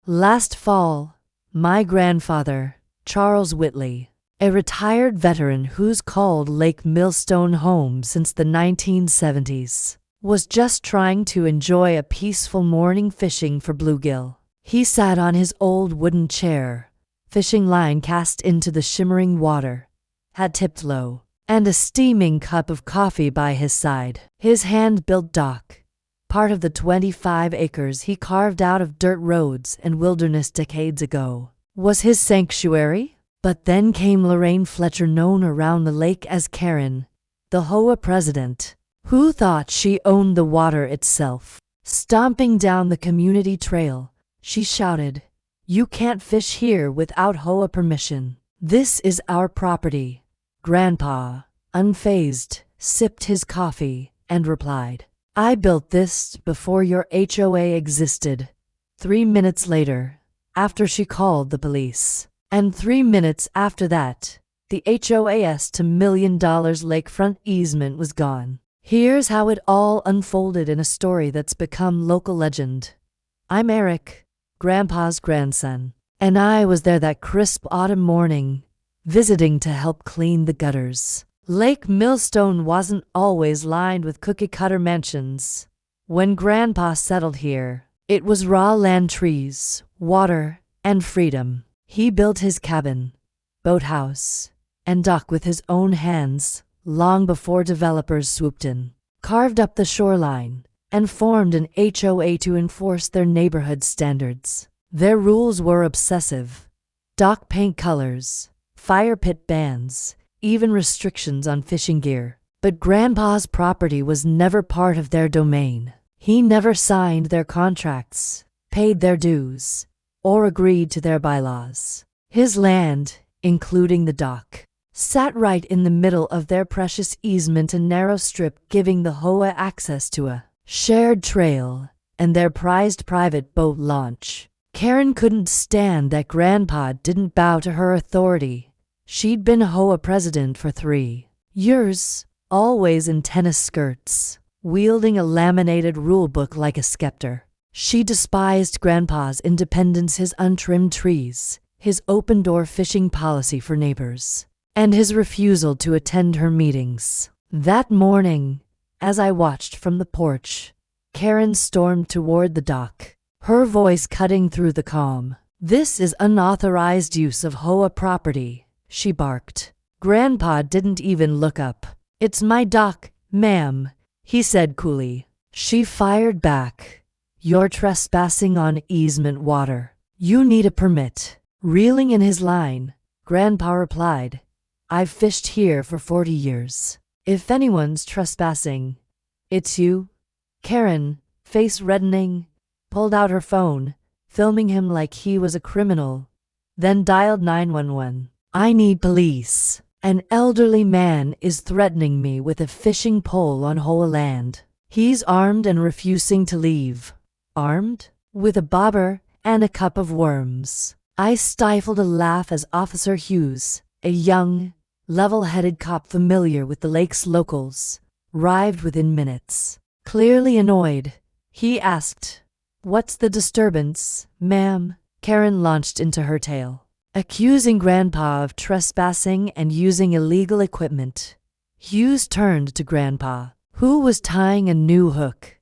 Last fall, my grandfather, Charles Whitley, a retired veteran who's called Lake Millstone home since the 1970s, was just trying to enjoy a peaceful morning fishing for bluegill. He sat on his old wooden chair, fishing line cast into the shimmering water, had tipped low, and a steaming cup of coffee by his side. His hand-built dock, part of the 25 acres he carved out of dirt roads and wilderness decades ago, was his sanctuary. But then came Lorraine Fletcher, known around the lake as Karen, the HOA president, who thought she owned the water itself. Stomping down the community trail, she shouted, "You can't fish here without HOA permission. This is our property." Grandpa, unfazed, sipped his coffee and replied, "I built this before your HOA existed." 3 minutes later, after she called the police, and 3 minutes after that, the HOA's $2 million lakefront easement was gone. Here's how it all unfolded in a story that's become local legend. I'm Eric, Grandpa's grandson, and I was there that crisp autumn morning, visiting to help clean the gutters. Lake Millstone wasn't always lined with cookie-cutter mansions. When Grandpa settled here, it was raw land, trees, water, and freedom. He built his cabin, boathouse, and dock with his own hands long before developers swooped in, carved up the shoreline, and formed an HOA to enforce their neighborhood standards. Their rules were obsessive: dock paint colors, fire pit bans, even restrictions on fishing gear. But Grandpa's property was never part of their domain. He never signed their contracts, paid their dues, or agreed to their bylaws. His land, including the dock, sat right in the middle of their precious easement, a narrow strip giving the HOA access to a shared trail and their prized private boat launch. Karen couldn't stand that Grandpa didn't bow to her authority. She'd been HOA president for 3 years, always in tennis skirts, wielding a laminated rulebook like a scepter. She despised Grandpa's independence, his untrimmed trees, his open-door fishing policy for neighbors, and his refusal to attend her meetings. That morning, as I watched from the porch, Karen stormed toward the dock, her voice cutting through the calm. "This is unauthorized use of HOA property," she barked. Grandpa didn't even look up. "It's my dock, ma'am," he said coolly. She fired back, "You're trespassing on easement water. You need a permit." Reeling in his line, Grandpa replied, "I've fished here for 40 years. If anyone's trespassing, it's you." Karen, face reddening, pulled out her phone, filming him like he was a criminal, then dialed 911. "I need police. An elderly man is threatening me with a fishing pole on HOA land. He's armed and refusing to leave." Armed? With a bobber and a cup of worms. I stifled a laugh as Officer Hughes, a young, level-headed cop familiar with the lake's locals, arrived within minutes. Clearly annoyed, he asked, "What's the disturbance, ma'am?" Karen launched into her tale, accusing Grandpa of trespassing and using illegal equipment. Hughes turned to Grandpa, who was tying a new hook.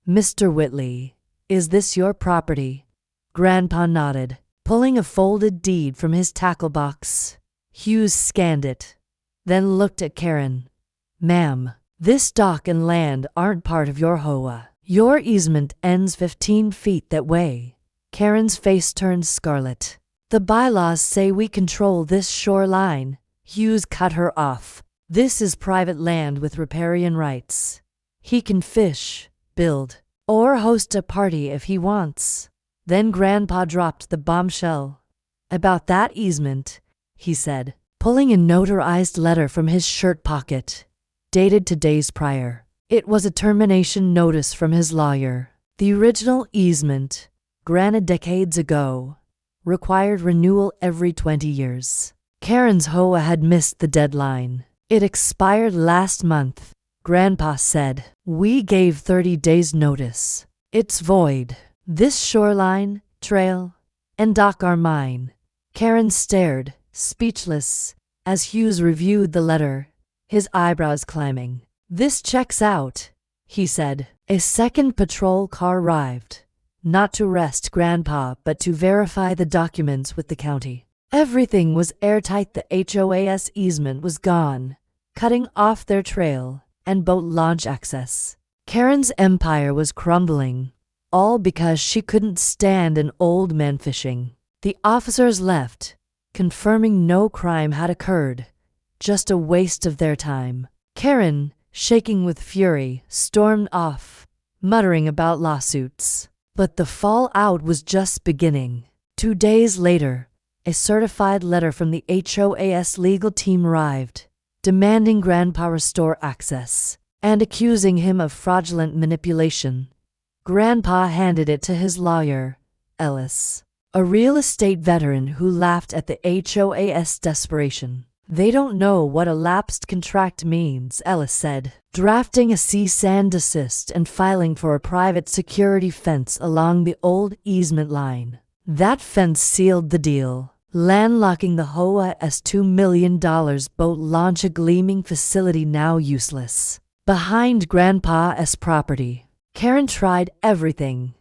"Mr. Whitley, is this your property?" Grandpa nodded, pulling a folded deed from his tackle box. Hughes scanned it, then looked at Karen. "Ma'am, this dock and land aren't part of your HOA. Your easement ends 15 feet that way." Karen's face turned scarlet. "The bylaws say we control this shoreline." Hughes cut her off. "This is private land with riparian rights. He can fish, build, or host a party if he wants." Then Grandpa dropped the bombshell. "About that easement," he said, pulling a notarized letter from his shirt pocket, dated 2 days prior. It was a termination notice from his lawyer. The original easement, granted decades ago, required renewal every 20 years. Karen's HOA had missed the deadline. "It expired last month," Grandpa said. "We gave 30 days notice. It's void. This shoreline, trail, and dock are mine. Karen stared, speechless, as Hughes reviewed the letter, his eyebrows climbing. This checks out, he said. A second patrol car arrived, not to arrest Grandpa but to verify the documents with the county. Everything was airtight. The HOA's easement was gone, cutting off their trail and boat launch access. Karen's empire was crumbling, all because she couldn't stand an old man fishing. The officers left, confirming no crime had occurred, just a waste of their time. Karen, shaking with fury, stormed off, muttering about lawsuits. But the fallout was just beginning. 2 days later, a certified letter from the HOA's legal team arrived, demanding Grandpa restore access and accusing him of fraudulent manipulation. Grandpa handed it to his lawyer, Ellis, a real estate veteran who laughed at the HOA's desperation. They don't know what a lapsed contract means, Ellis said, drafting a cease and desist and filing for a private security fence along the old easement line. That fence sealed the deal, landlocking the HOA's $2 million boat launch, a gleaming facility now useless, behind Grandpa's property. Karen tried everything.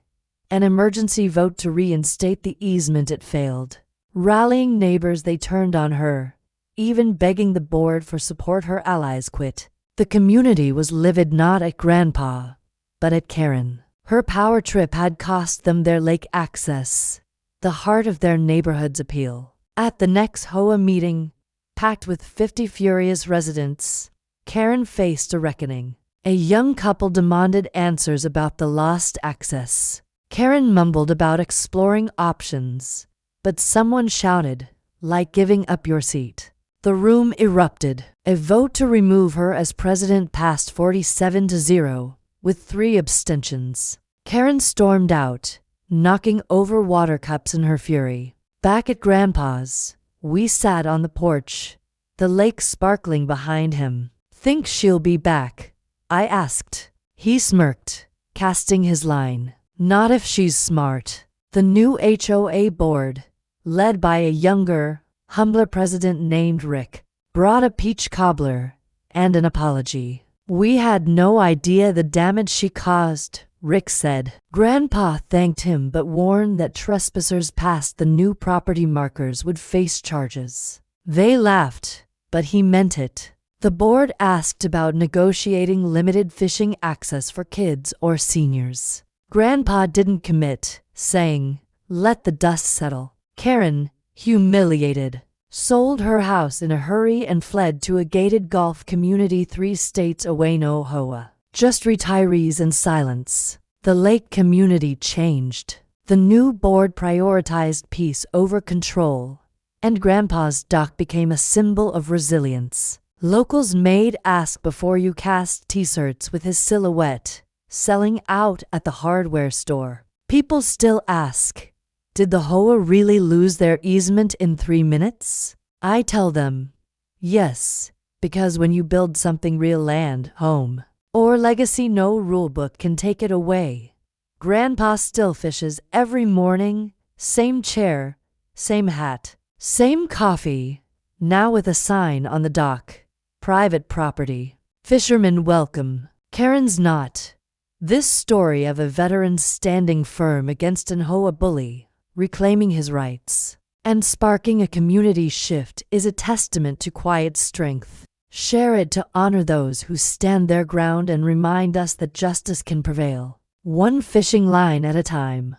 An emergency vote to reinstate the easement, it failed. Rallying neighbors, they turned on her. Even begging the board for support, her allies quit. The community was livid, not at Grandpa, but at Karen. Her power trip had cost them their lake access, the heart of their neighborhood's appeal. At the next HOA meeting, packed with 50 furious residents, Karen faced a reckoning. A young couple demanded answers about the lost access. Karen mumbled about exploring options, but someone shouted, like giving up your seat. The room erupted. A vote to remove her as president passed 47-0, with 3 abstentions. Karen stormed out, knocking over water cups in her fury. Back at Grandpa's, we sat on the porch, the lake sparkling behind him. Think she'll be back? I asked. He smirked, casting his line. Not if she's smart. The new HOA board, led by a younger, humbler president named Rick, brought a peach cobbler and an apology. We had no idea the damage she caused, Rick said. Grandpa thanked him but warned that trespassers past the new property markers would face charges. They laughed, but he meant it. The board asked about negotiating limited fishing access for kids or seniors. Grandpa didn't commit, saying, "Let the dust settle." Karen, humiliated, sold her house in a hurry and fled to a gated golf community 3 states away. No HOA, just retirees and silence. The lake community changed. The new board prioritized peace over control, and Grandpa's dock became a symbol of resilience. Locals made "Ask Before You Cast" t-shirts with his silhouette, selling out at the hardware store. People still ask, did the HOA really lose their easement in 3 minutes? I tell them, yes, because when you build something real, land, home, or legacy, no rulebook can take it away. Grandpa still fishes every morning, same chair, same hat, same coffee, now with a sign on the dock, private property. Fishermen welcome. Karen's not. This story of a veteran standing firm against an HOA bully, reclaiming his rights, and sparking a community shift is a testament to quiet strength. Share it to honor those who stand their ground and remind us that justice can prevail, one fishing line at a time.